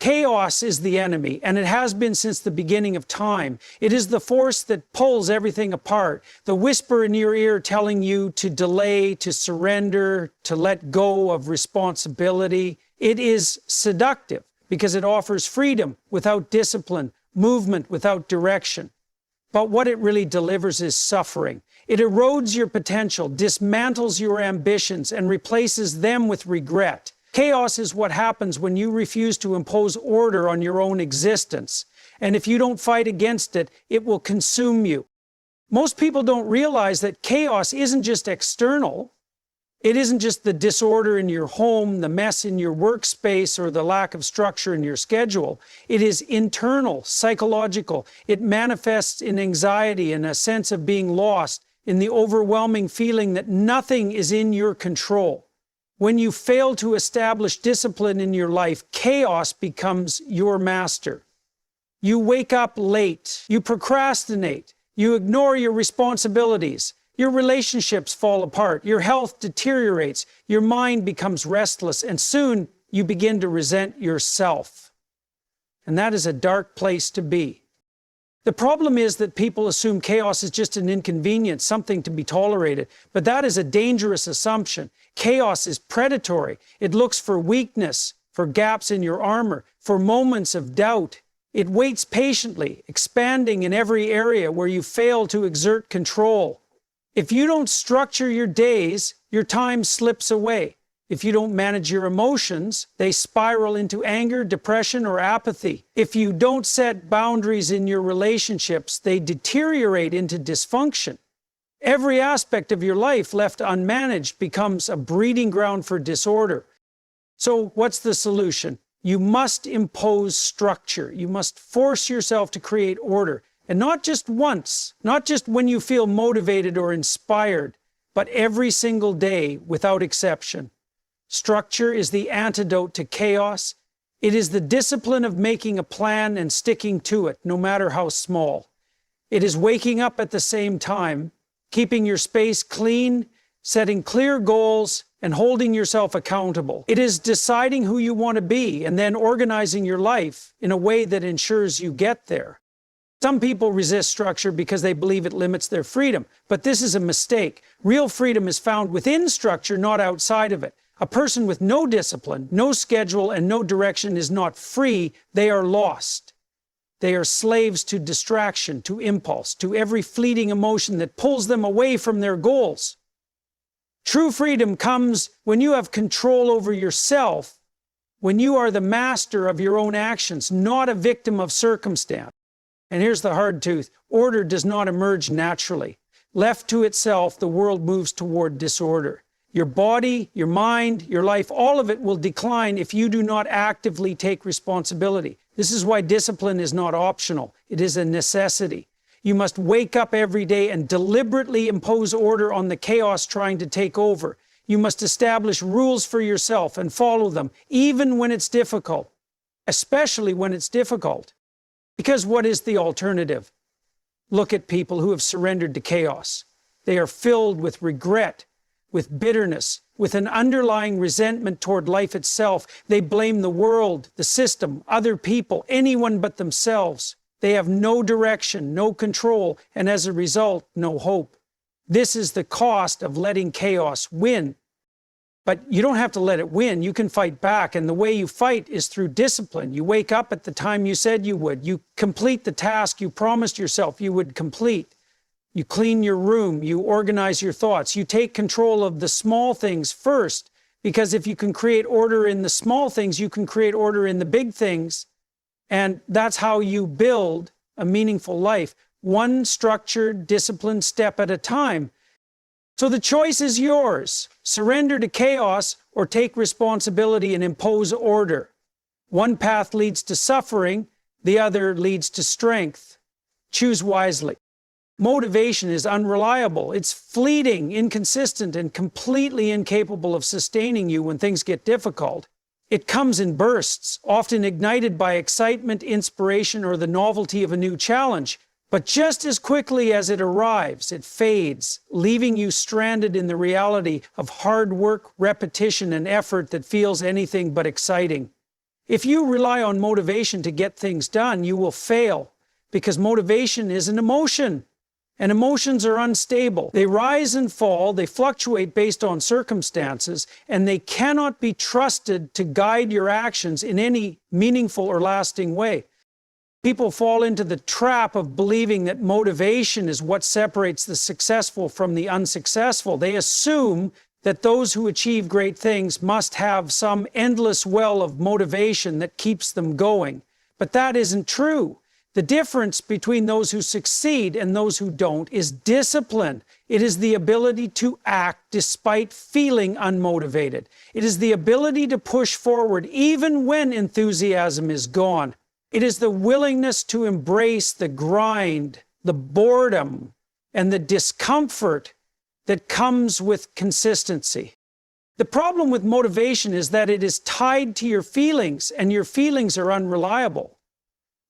Chaos is the enemy, and it has been since the beginning of time. It is the force that pulls everything apart, the whisper in your ear telling you to delay, to surrender, to let go of responsibility. It is seductive because it offers freedom without discipline, movement without direction. But what it really delivers is suffering. It erodes your potential, dismantles your ambitions, and replaces them with regret. Chaos is what happens when you refuse to impose order on your own existence. And if you don't fight against it, it will consume you. Most people don't realize that chaos isn't just external. It isn't just the disorder in your home, the mess in your workspace, or the lack of structure in your schedule. It is internal, psychological. It manifests in anxiety and a sense of being lost, in the overwhelming feeling that nothing is in your control. When you fail to establish discipline in your life, chaos becomes your master. You wake up late, you procrastinate, you ignore your responsibilities, your relationships fall apart, your health deteriorates, your mind becomes restless, and soon you begin to resent yourself. And that is a dark place to be. The problem is that people assume chaos is just an inconvenience, something to be tolerated. But that is a dangerous assumption. Chaos is predatory. It looks for weakness, for gaps in your armor, for moments of doubt. It waits patiently, expanding in every area where you fail to exert control. If you don't structure your days, your time slips away. If you don't manage your emotions, they spiral into anger, depression, or apathy. If you don't set boundaries in your relationships, they deteriorate into dysfunction. Every aspect of your life left unmanaged becomes a breeding ground for disorder. So what's the solution? You must impose structure. You must force yourself to create order. And not just once, not just when you feel motivated or inspired, but every single day without exception. Structure is the antidote to chaos. It is the discipline of making a plan and sticking to it, no matter how small. It is waking up at the same time, keeping your space clean, setting clear goals, and holding yourself accountable. It is deciding who you want to be and then organizing your life in a way that ensures you get there. Some people resist structure because they believe it limits their freedom, but this is a mistake. Real freedom is found within structure, not outside of it. A person with no discipline, no schedule, and no direction is not free. They are lost. They are slaves to distraction, to impulse, to every fleeting emotion that pulls them away from their goals. True freedom comes when you have control over yourself, when you are the master of your own actions, not a victim of circumstance. And here's the hard truth. Order does not emerge naturally. Left to itself, the world moves toward disorder. Your body, your mind, your life, all of it will decline if you do not actively take responsibility. This is why discipline is not optional. It is a necessity. You must wake up every day and deliberately impose order on the chaos trying to take over. You must establish rules for yourself and follow them, even when it's difficult, especially when it's difficult. Because what is the alternative? Look at people who have surrendered to chaos. They are filled with regret, with bitterness, with an underlying resentment toward life itself. They blame the world, the system, other people, anyone but themselves. They have no direction, no control, and as a result, no hope. This is the cost of letting chaos win. But you don't have to let it win. You can fight back, and the way you fight is through discipline. You wake up at the time you said you would. You complete the task you promised yourself you would complete. You clean your room, you organize your thoughts, you take control of the small things first, because if you can create order in the small things, you can create order in the big things, and that's how you build a meaningful life, one structured, disciplined step at a time. So the choice is yours. Surrender to chaos or take responsibility and impose order. One path leads to suffering, the other leads to strength. Choose wisely. Motivation is unreliable. It's fleeting, inconsistent, and completely incapable of sustaining you when things get difficult. It comes in bursts, often ignited by excitement, inspiration, or the novelty of a new challenge. But just as quickly as it arrives, it fades, leaving you stranded in the reality of hard work, repetition, and effort that feels anything but exciting. If you rely on motivation to get things done, you will fail, because motivation is an emotion, and emotions are unstable. They rise and fall, they fluctuate based on circumstances, and they cannot be trusted to guide your actions in any meaningful or lasting way. People fall into the trap of believing that motivation is what separates the successful from the unsuccessful. They assume that those who achieve great things must have some endless well of motivation that keeps them going. But that isn't true. The difference between those who succeed and those who don't is discipline. It is the ability to act despite feeling unmotivated. It is the ability to push forward even when enthusiasm is gone. It is the willingness to embrace the grind, the boredom, and the discomfort that comes with consistency. The problem with motivation is that it is tied to your feelings, and your feelings are unreliable.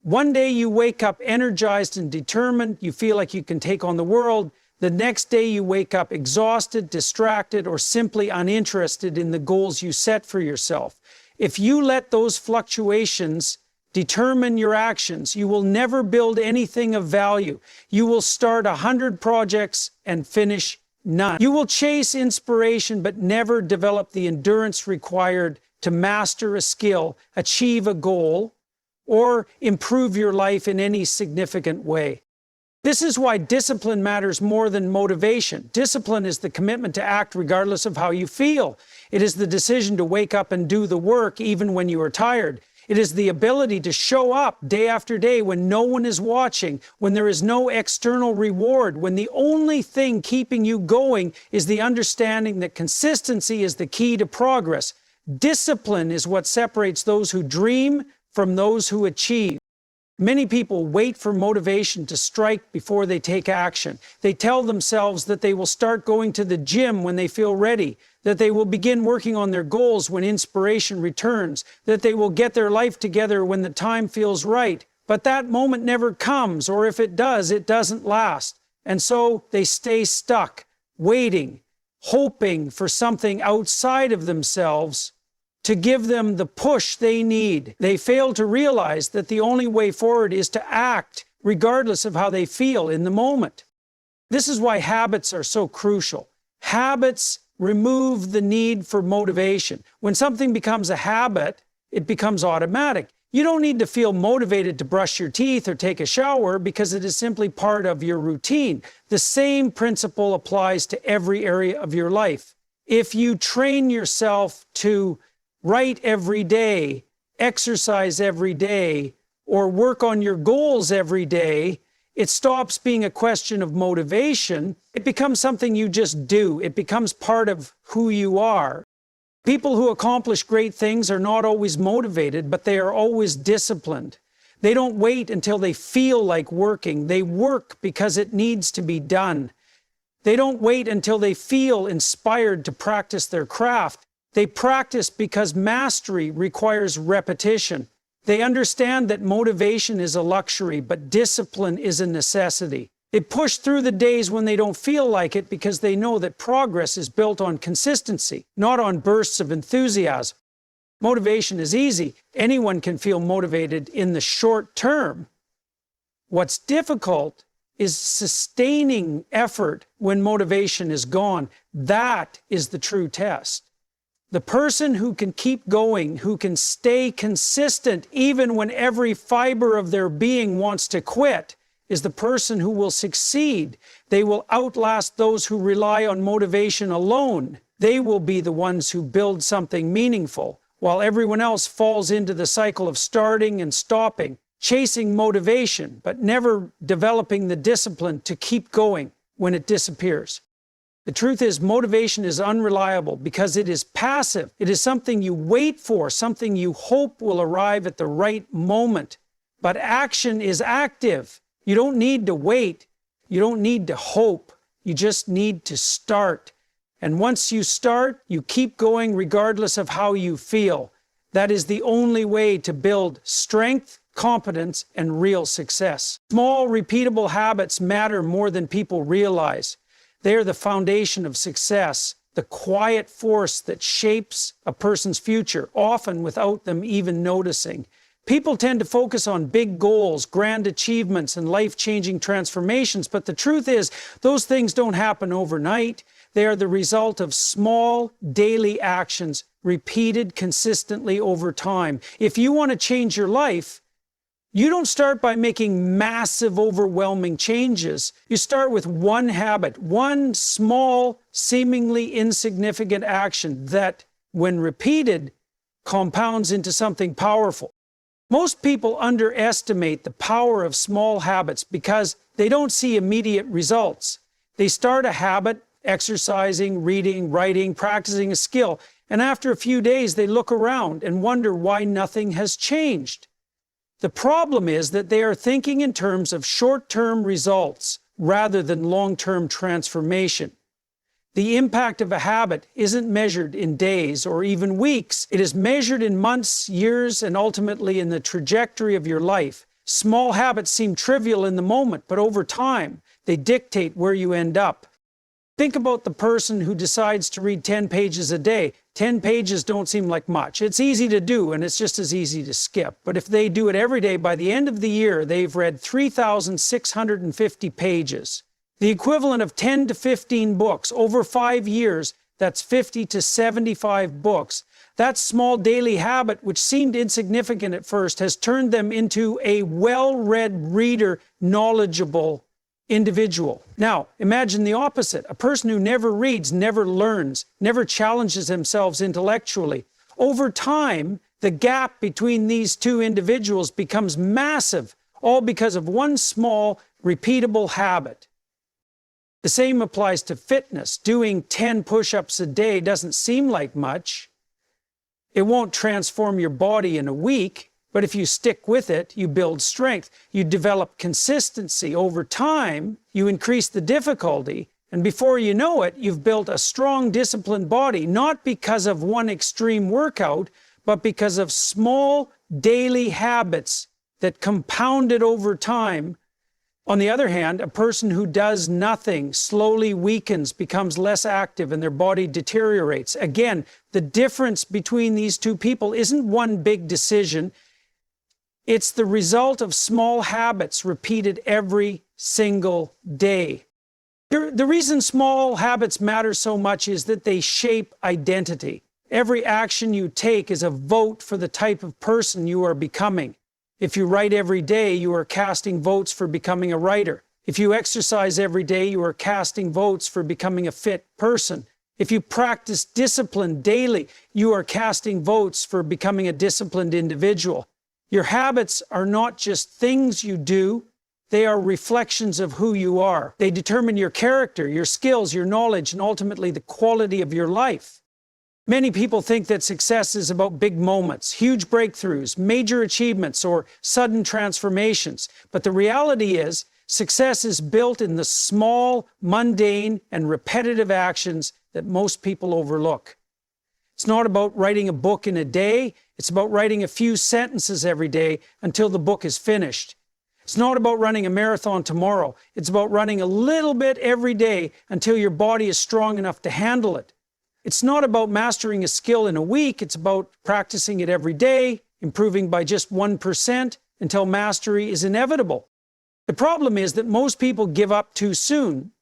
One day you wake up energized and determined, you feel like you can take on the world. The next day you wake up exhausted, distracted, or simply uninterested in the goals you set for yourself. If you let those fluctuations determine your actions, you will never build anything of value. You will start 100 projects and finish none. You will chase inspiration but never develop the endurance required to master a skill, achieve a goal, or improve your life in any significant way. This is why discipline matters more than motivation. Discipline is the commitment to act regardless of how you feel. It is the decision to wake up and do the work even when you are tired. It is the ability to show up day after day when no one is watching, when there is no external reward, when the only thing keeping you going is the understanding that consistency is the key to progress. Discipline is what separates those who dream from those who achieve. Many people wait for motivation to strike before they take action. They tell themselves that they will start going to the gym when they feel ready, that they will begin working on their goals when inspiration returns, that they will get their life together when the time feels right. But that moment never comes, or if it does, it doesn't last. And so they stay stuck, waiting, hoping for something outside of themselves to give them the push they need. They fail to realize that the only way forward is to act, regardless of how they feel in the moment. This is why habits are so crucial. Habits remove the need for motivation. When something becomes a habit, it becomes automatic. You don't need to feel motivated to brush your teeth or take a shower because it is simply part of your routine. The same principle applies to every area of your life. If you train yourself to write every day, exercise every day, or work on your goals every day, it stops being a question of motivation. It becomes something you just do. It becomes part of who you are. People who accomplish great things are not always motivated, but they are always disciplined. They don't wait until they feel like working. They work because it needs to be done. They don't wait until they feel inspired to practice their craft. They practice because mastery requires repetition. They understand that motivation is a luxury, but discipline is a necessity. They push through the days when they don't feel like it because they know that progress is built on consistency, not on bursts of enthusiasm. Motivation is easy. Anyone can feel motivated in the short term. What's difficult is sustaining effort when motivation is gone. That is the true test. The person who can keep going, who can stay consistent even when every fiber of their being wants to quit, is the person who will succeed. They will outlast those who rely on motivation alone. They will be the ones who build something meaningful, while everyone else falls into the cycle of starting and stopping, chasing motivation, but never developing the discipline to keep going when it disappears. The truth is, motivation is unreliable because it is passive. It is something you wait for, something you hope will arrive at the right moment. But action is active. You don't need to wait. You don't need to hope. You just need to start. And once you start, you keep going regardless of how you feel. That is the only way to build strength, competence, and real success. Small, repeatable habits matter more than people realize. They are the foundation of success. the quiet force that shapes a person's future, often without them even noticing. People tend to focus on big goals, grand achievements, and life-changing transformations, but the truth is, those things don't happen overnight. They are the result of small, daily actions, repeated consistently over time. If you want to change your life, you don't start by making massive, overwhelming changes. You start with one habit, one small, seemingly insignificant action that, when repeated, compounds into something powerful. Most people underestimate the power of small habits because they don't see immediate results. They start a habit, exercising, reading, writing, practicing a skill, and after a few days they look around and wonder why nothing has changed. The problem is that they are thinking in terms of short-term results rather than long-term transformation. The impact of a habit isn't measured in days or even weeks. It is measured in months, years, and ultimately in the trajectory of your life. Small habits seem trivial in the moment, but over time, they dictate where you end up. Think about the person who decides to read 10 pages a day. 10 pages don't seem like much. It's easy to do, and it's just as easy to skip. But if they do it every day, by the end of the year, they've read 3,650 pages. The equivalent of 10 to 15 books. Over 5 years, that's 50 to 75 books. That small daily habit, which seemed insignificant at first, has turned them into a well-read reader, knowledgeable individual. Now, imagine the opposite. A person who never reads, never learns, never challenges themselves intellectually. Over time, the gap between these two individuals becomes massive, all because of one small, repeatable habit. The same applies to fitness. Doing 10 push-ups a day doesn't seem like much. It won't transform your body in a week. But if you stick with it, you build strength. You develop consistency. Over time, you increase the difficulty. And before you know it, you've built a strong, disciplined body, not because of one extreme workout, but because of small, daily habits that compounded over time. On the other hand, a person who does nothing slowly weakens, becomes less active, and their body deteriorates. Again, the difference between these two people isn't one big decision. It's the result of small habits repeated every single day. The reason small habits matter so much is that they shape identity. Every action you take is a vote for the type of person you are becoming. If you write every day, you are casting votes for becoming a writer. If you exercise every day, you are casting votes for becoming a fit person. If you practice discipline daily, you are casting votes for becoming a disciplined individual. Your habits are not just things you do, they are reflections of who you are. They determine your character, your skills, your knowledge, and ultimately the quality of your life. Many people think that success is about big moments, huge breakthroughs, major achievements, or sudden transformations. But the reality is, success is built in the small, mundane, and repetitive actions that most people overlook. It's not about writing a book in a day. It's about writing a few sentences every day until the book is finished. It's not about running a marathon tomorrow. It's about running a little bit every day until your body is strong enough to handle it. It's not about mastering a skill in a week. It's about practicing it every day, improving by just 1% until mastery is inevitable. The problem is that most people give up too soon.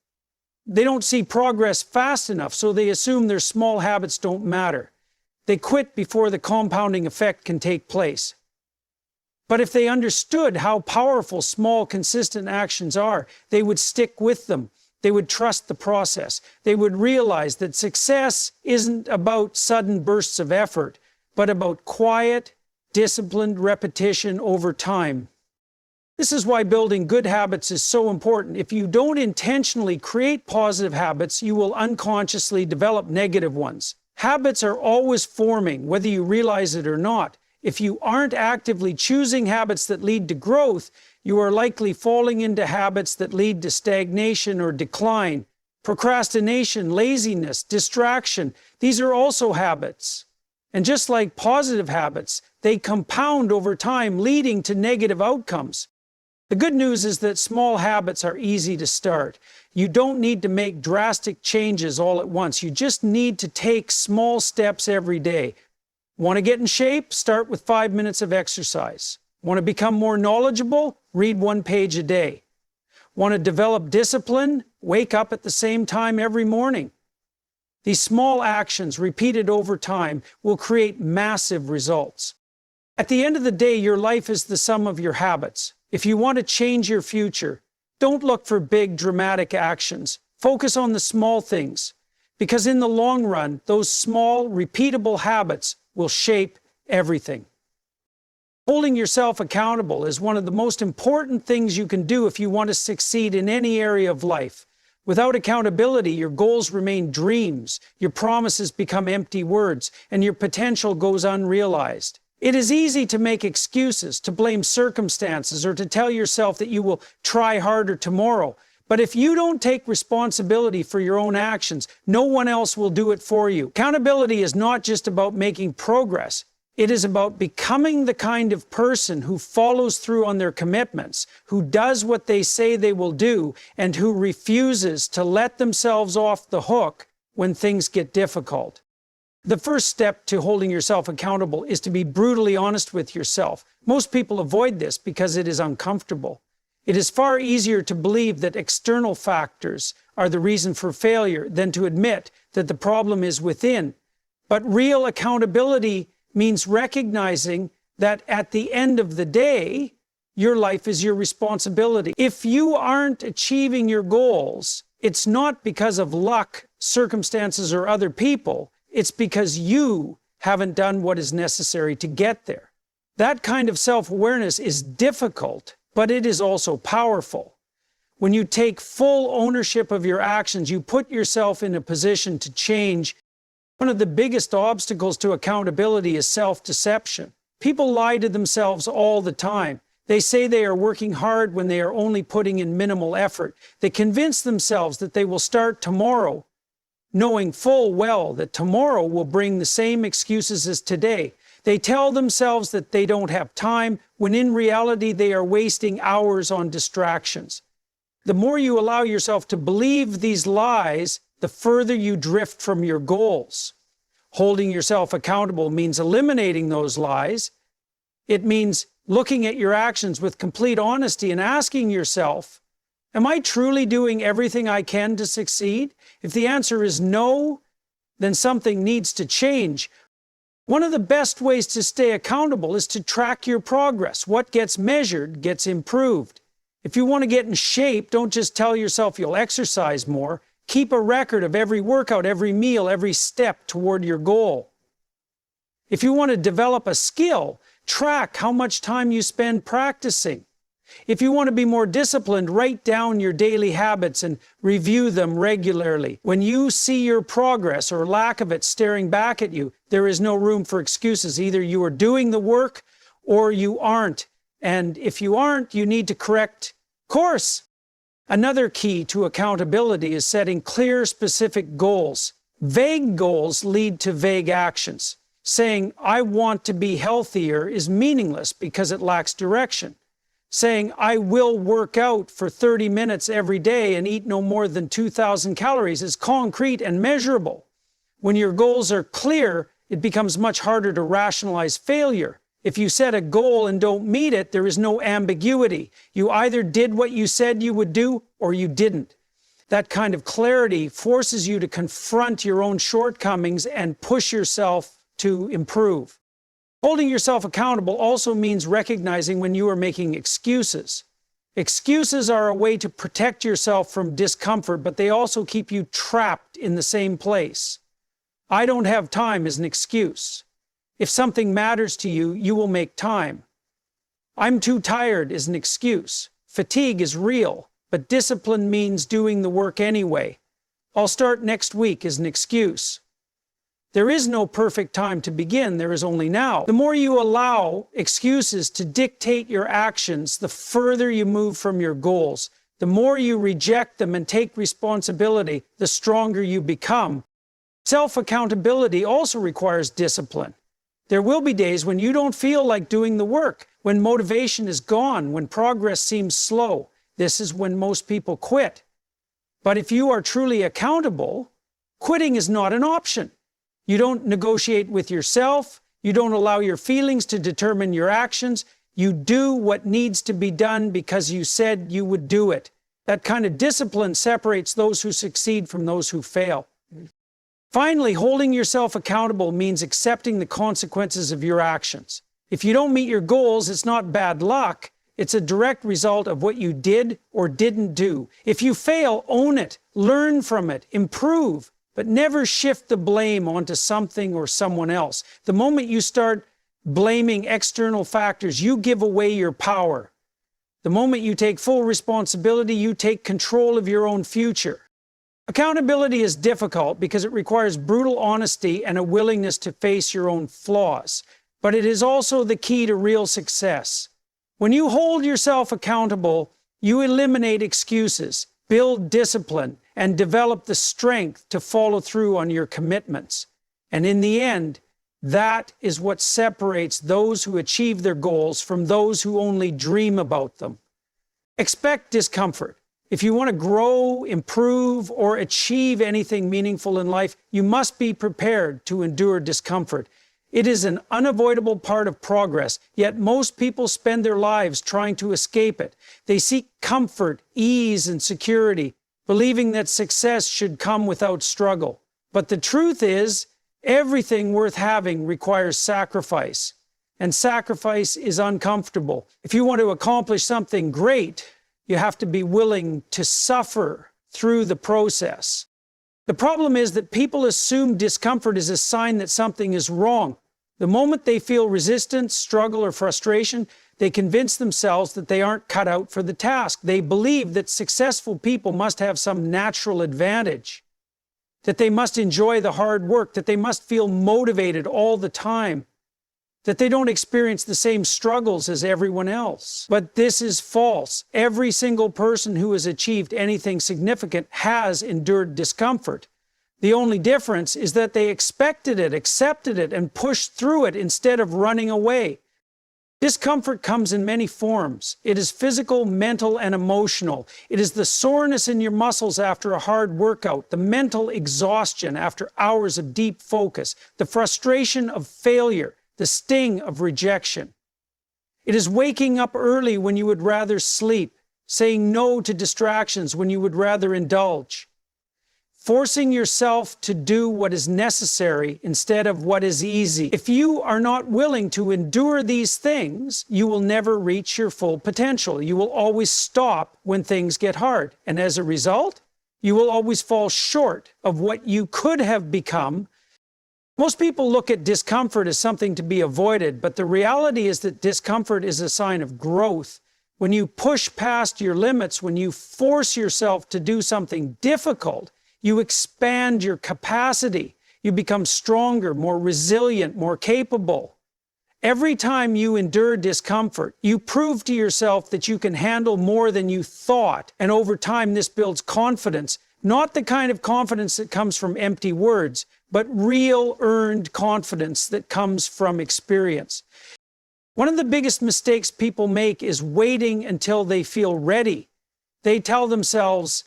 They don't see progress fast enough, so they assume their small habits don't matter. They quit before the compounding effect can take place. But if they understood how powerful small, consistent actions are, they would stick with them. They would trust the process. They would realize that success isn't about sudden bursts of effort, but about quiet, disciplined repetition over time. This is why building good habits is so important. If you don't intentionally create positive habits, you will unconsciously develop negative ones. Habits are always forming, whether you realize it or not. If you aren't actively choosing habits that lead to growth, you are likely falling into habits that lead to stagnation or decline. Procrastination, laziness, distraction, these are also habits. And just like positive habits, they compound over time, leading to negative outcomes. The good news is that small habits are easy to start. You don't need to make drastic changes all at once. You just need to take small steps every day. Want to get in shape? Start with 5 minutes of exercise. Want to become more knowledgeable? Read 1 page a day. Want to develop discipline? Wake up at the same time every morning. These small actions, repeated over time, will create massive results. At the end of the day, your life is the sum of your habits. If you want to change your future, don't look for big, dramatic actions. Focus on the small things, because in the long run, those small, repeatable habits will shape everything. Holding yourself accountable is one of the most important things you can do if you want to succeed in any area of life. Without accountability, your goals remain dreams, your promises become empty words, and your potential goes unrealized. It is easy to make excuses, to blame circumstances, or to tell yourself that you will try harder tomorrow. But if you don't take responsibility for your own actions, no one else will do it for you. Accountability is not just about making progress. It is about becoming the kind of person who follows through on their commitments, who does what they say they will do, and who refuses to let themselves off the hook when things get difficult. The first step to holding yourself accountable is to be brutally honest with yourself. Most people avoid this because it is uncomfortable. It is far easier to believe that external factors are the reason for failure than to admit that the problem is within. But real accountability means recognizing that at the end of the day, your life is your responsibility. If you aren't achieving your goals, it's not because of luck, circumstances, or other people. It's because you haven't done what is necessary to get there. That kind of self-awareness is difficult, but it is also powerful. When you take full ownership of your actions, you put yourself in a position to change. One of the biggest obstacles to accountability is self-deception. People lie to themselves all the time. They say they are working hard when they are only putting in minimal effort. They convince themselves that they will start tomorrow, knowing full well that tomorrow will bring the same excuses as today. They tell themselves that they don't have time, when in reality they are wasting hours on distractions. The more you allow yourself to believe these lies, the further you drift from your goals. Holding yourself accountable means eliminating those lies. It means looking at your actions with complete honesty and asking yourself, am I truly doing everything I can to succeed? If the answer is no, then something needs to change. One of the best ways to stay accountable is to track your progress. What gets measured gets improved. If you want to get in shape, don't just tell yourself you'll exercise more. Keep a record of every workout, every meal, every step toward your goal. If you want to develop a skill, track how much time you spend practicing. If you want to be more disciplined, write down your daily habits and review them regularly. When you see your progress or lack of it staring back at you, there is no room for excuses. Either you are doing the work or you aren't. And if you aren't, you need to correct course. Another key to accountability is setting clear, specific goals. Vague goals lead to vague actions. Saying, I want to be healthier is meaningless because it lacks direction. Saying, I will work out for 30 minutes every day and eat no more than 2,000 calories is concrete and measurable. When your goals are clear, it becomes much harder to rationalize failure. If you set a goal and don't meet it, there is no ambiguity. You either did what you said you would do or you didn't. That kind of clarity forces you to confront your own shortcomings and push yourself to improve. Holding yourself accountable also means recognizing when you are making excuses. Excuses are a way to protect yourself from discomfort, but they also keep you trapped in the same place. I don't have time is an excuse. If something matters to you, you will make time. I'm too tired is an excuse. Fatigue is real, but discipline means doing the work anyway. I'll start next week is an excuse. There is no perfect time to begin, there is only now. The more you allow excuses to dictate your actions, the further you move from your goals. The more you reject them and take responsibility, the stronger you become. Self-accountability also requires discipline. There will be days when you don't feel like doing the work, when motivation is gone, when progress seems slow. This is when most people quit. But if you are truly accountable, quitting is not an option. You don't negotiate with yourself. You don't allow your feelings to determine your actions. You do what needs to be done because you said you would do it. That kind of discipline separates those who succeed from those who fail. Finally, holding yourself accountable means accepting the consequences of your actions. If you don't meet your goals, it's not bad luck. It's a direct result of what you did or didn't do. If you fail, own it, learn from it, improve, but never shift the blame onto something or someone else. The moment you start blaming external factors, you give away your power. The moment you take full responsibility, you take control of your own future. Accountability is difficult because it requires brutal honesty and a willingness to face your own flaws. But it is also the key to real success. When you hold yourself accountable, you eliminate excuses, build discipline, and develop the strength to follow through on your commitments. And in the end, that is what separates those who achieve their goals from those who only dream about them. Expect discomfort. If you want to grow, improve, or achieve anything meaningful in life, you must be prepared to endure discomfort. It is an unavoidable part of progress, yet most people spend their lives trying to escape it. They seek comfort, ease, and security, believing that success should come without struggle. But the truth is, everything worth having requires sacrifice, and sacrifice is uncomfortable. If you want to accomplish something great, you have to be willing to suffer through the process. The problem is that people assume discomfort is a sign that something is wrong. The moment they feel resistance, struggle, or frustration, they convince themselves that they aren't cut out for the task. They believe that successful people must have some natural advantage, that they must enjoy the hard work, that they must feel motivated all the time, that they don't experience the same struggles as everyone else. But this is false. Every single person who has achieved anything significant has endured discomfort. The only difference is that they expected it, accepted it, and pushed through it instead of running away. Discomfort comes in many forms. It is physical, mental, and emotional. It is the soreness in your muscles after a hard workout, the mental exhaustion after hours of deep focus, the frustration of failure, the sting of rejection. It is waking up early when you would rather sleep, saying no to distractions when you would rather indulge, forcing yourself to do what is necessary instead of what is easy. If you are not willing to endure these things, you will never reach your full potential. You will always stop when things get hard. And as a result, you will always fall short of what you could have become. Most people look at discomfort as something to be avoided, but the reality is that discomfort is a sign of growth. When you push past your limits, when you force yourself to do something difficult, you expand your capacity. You become stronger, more resilient, more capable. Every time you endure discomfort, you prove to yourself that you can handle more than you thought. And over time, this builds confidence, not the kind of confidence that comes from empty words, but real earned confidence that comes from experience. One of the biggest mistakes people make is waiting until they feel ready. They tell themselves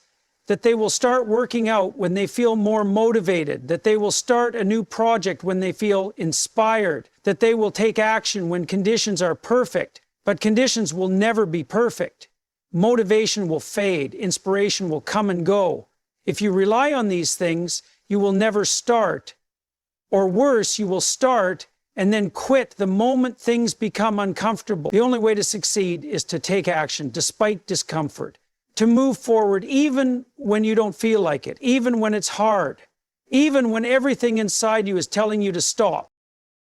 that they will start working out when they feel more motivated, that they will start a new project when they feel inspired, that they will take action when conditions are perfect. But conditions will never be perfect. Motivation will fade, inspiration will come and go. If you rely on these things, you will never start. Or worse, you will start and then quit the moment things become uncomfortable. The only way to succeed is to take action despite discomfort, to move forward even when you don't feel like it, even when it's hard, even when everything inside you is telling you to stop.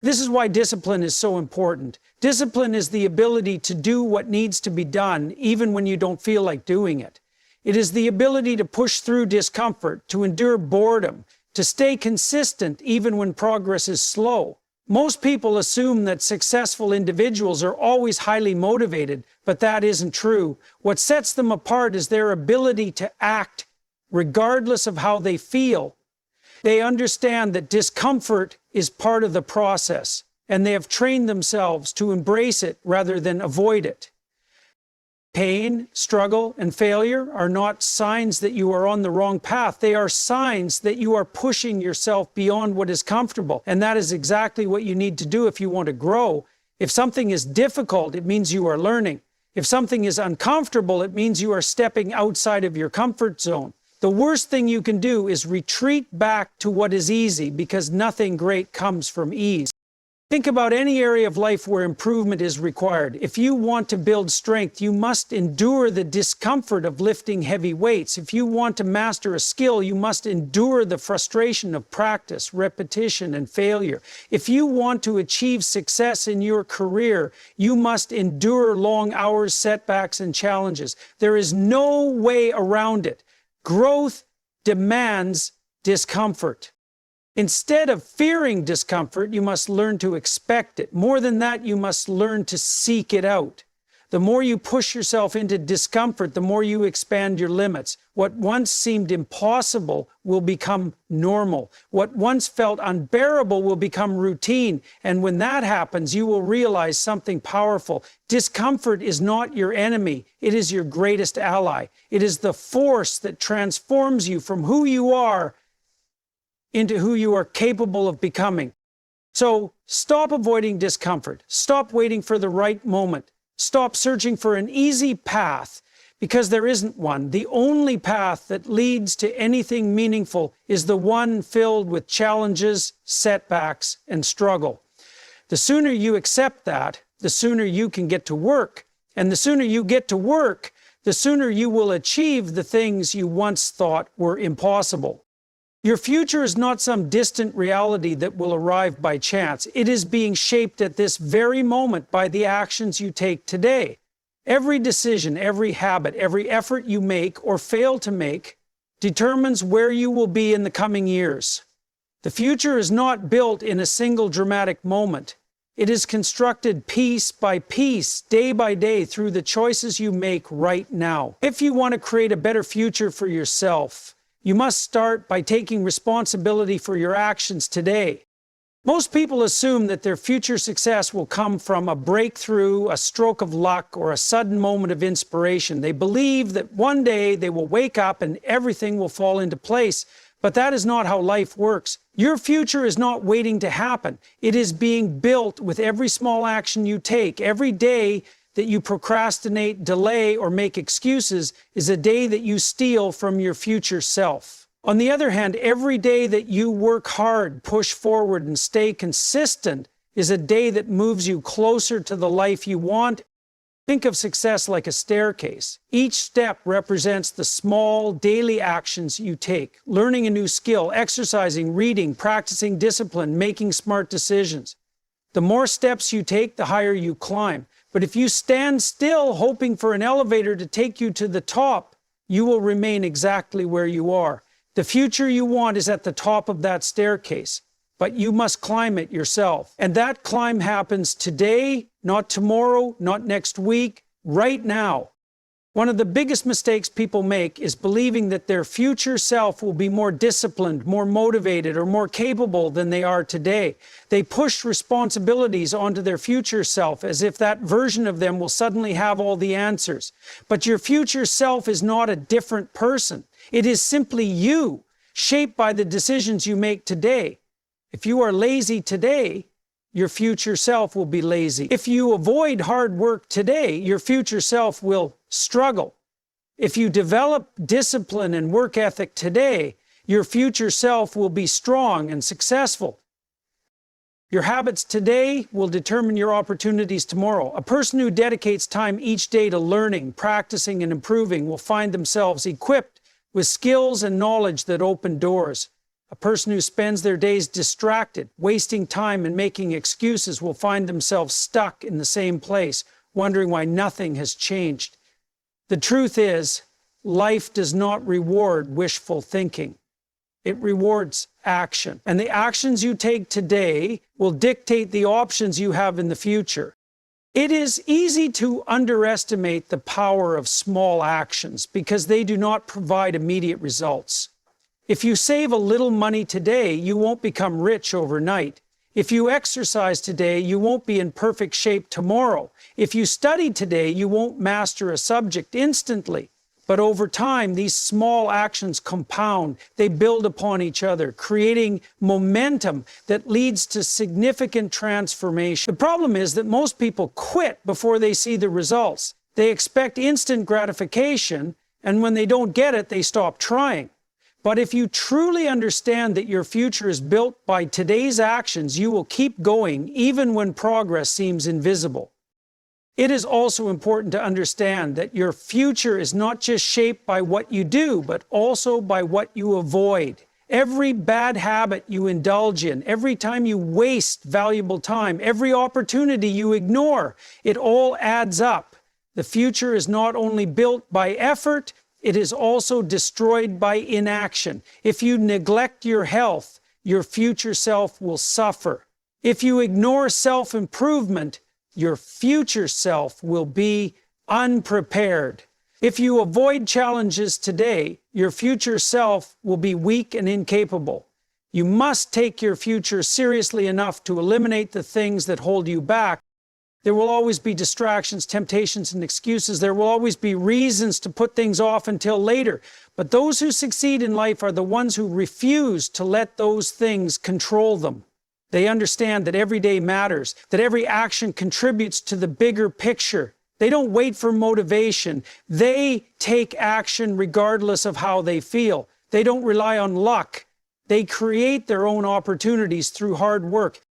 This is why discipline is so important. Discipline is the ability to do what needs to be done even when you don't feel like doing it. It is the ability to push through discomfort, to endure boredom, to stay consistent even when progress is slow. Most people assume that successful individuals are always highly motivated, but that isn't true. What sets them apart is their ability to act regardless of how they feel. They understand that discomfort is part of the process. and they have trained themselves to embrace it rather than avoid it. Pain, struggle, and failure are not signs that you are on the wrong path. They are signs that you are pushing yourself beyond what is comfortable. And that is exactly what you need to do if you want to grow. If something is difficult, it means you are learning. If something is uncomfortable, it means you are stepping outside of your comfort zone. The worst thing you can do is retreat back to what is easy, because nothing great comes from ease. Think about any area of life where improvement is required. If you want to build strength, you must endure the discomfort of lifting heavy weights. If you want to master a skill, you must endure the frustration of practice, repetition, and failure. If you want to achieve success in your career, you must endure long hours, setbacks, and challenges. There is no way around it. Growth demands discomfort. Instead of fearing discomfort, you must learn to expect it. More than that, you must learn to seek it out. The more you push yourself into discomfort, the more you expand your limits. What once seemed impossible will become normal. What once felt unbearable will become routine. And when that happens, you will realize something powerful. Discomfort is not your enemy. It is your greatest ally. It is the force that transforms you from who you are into who you are capable of becoming. So stop avoiding discomfort. Stop waiting for the right moment. Stop searching for an easy path, because there isn't one. The only path that leads to anything meaningful is the one filled with challenges, setbacks, and struggle. The sooner you accept that, the sooner you can get to work. And the sooner you get to work, the sooner you will achieve the things you once thought were impossible. Your future is not some distant reality that will arrive by chance. It is being shaped at this very moment by the actions you take today. Every decision, every habit, every effort you make or fail to make determines where you will be in the coming years. The future is not built in a single dramatic moment. It is constructed piece by piece, day by day, through the choices you make right now. If you want to create a better future for yourself, you must start by taking responsibility for your actions today. Most people assume that their future success will come from a breakthrough, a stroke of luck, or a sudden moment of inspiration. They believe that one day they will wake up and everything will fall into place. But that is not how life works. Your future is not waiting to happen. It is being built with every small action you take. Every day that you procrastinate, delay, or make excuses is a day that you steal from your future self. On the other hand, every day that you work hard, push forward, and stay consistent is a day that moves you closer to the life you want. Think of success like a staircase. Each step represents the small daily actions you take. Learning a new skill, exercising, reading, practicing discipline, making smart decisions. The more steps you take, the higher you climb. But if you stand still hoping for an elevator to take you to the top, you will remain exactly where you are. The future you want is at the top of that staircase, but you must climb it yourself. And that climb happens today, not tomorrow, not next week, right now. One of the biggest mistakes people make is believing that their future self will be more disciplined, more motivated, or more capable than they are today. They push responsibilities onto their future self as if that version of them will suddenly have all the answers. But your future self is not a different person. It is simply you, shaped by the decisions you make today. If you are lazy today, your future self will be lazy. If you avoid hard work today, your future self will struggle. If you develop discipline and work ethic today, your future self will be strong and successful. Your habits today will determine your opportunities tomorrow. A person who dedicates time each day to learning, practicing, and improving will find themselves equipped with skills and knowledge that open doors. A person who spends their days distracted, wasting time and making excuses will find themselves stuck in the same place, wondering why nothing has changed. The truth is, life does not reward wishful thinking. It rewards action. And the actions you take today will dictate the options you have in the future. It is easy to underestimate the power of small actions because they do not provide immediate results. If you save a little money today, you won't become rich overnight. If you exercise today, you won't be in perfect shape tomorrow. If you study today, you won't master a subject instantly. But over time, these small actions compound. They build upon each other, creating momentum that leads to significant transformation. The problem is that most people quit before they see the results. They expect instant gratification, and when they don't get it, they stop trying. But if you truly understand that your future is built by today's actions, you will keep going even when progress seems invisible. It is also important to understand that your future is not just shaped by what you do, but also by what you avoid. Every bad habit you indulge in, every time you waste valuable time, every opportunity you ignore, it all adds up. The future is not only built by effort, it is also destroyed by inaction. If you neglect your health, your future self will suffer. If you ignore self-improvement, your future self will be unprepared. If you avoid challenges today, your future self will be weak and incapable. You must take your future seriously enough to eliminate the things that hold you back. There will always be distractions, temptations, and excuses. There will always be reasons to put things off until later. But those who succeed in life are the ones who refuse to let those things control them. They understand that every day matters, that every action contributes to the bigger picture. They don't wait for motivation. They take action regardless of how they feel. They don't rely on luck. They create their own opportunities through hard work.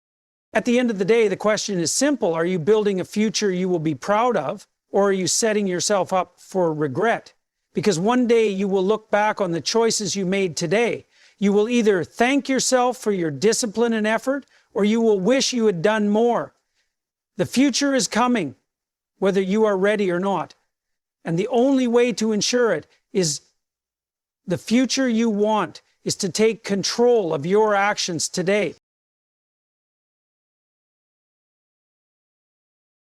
At the end of the day, the question is simple. Are you building a future you will be proud of, or are you setting yourself up for regret? Because one day you will look back on the choices you made today. You will either thank yourself for your discipline and effort, or you will wish you had done more. The future is coming, whether you are ready or not. And the only way to ensure it is the future you want is to take control of your actions today.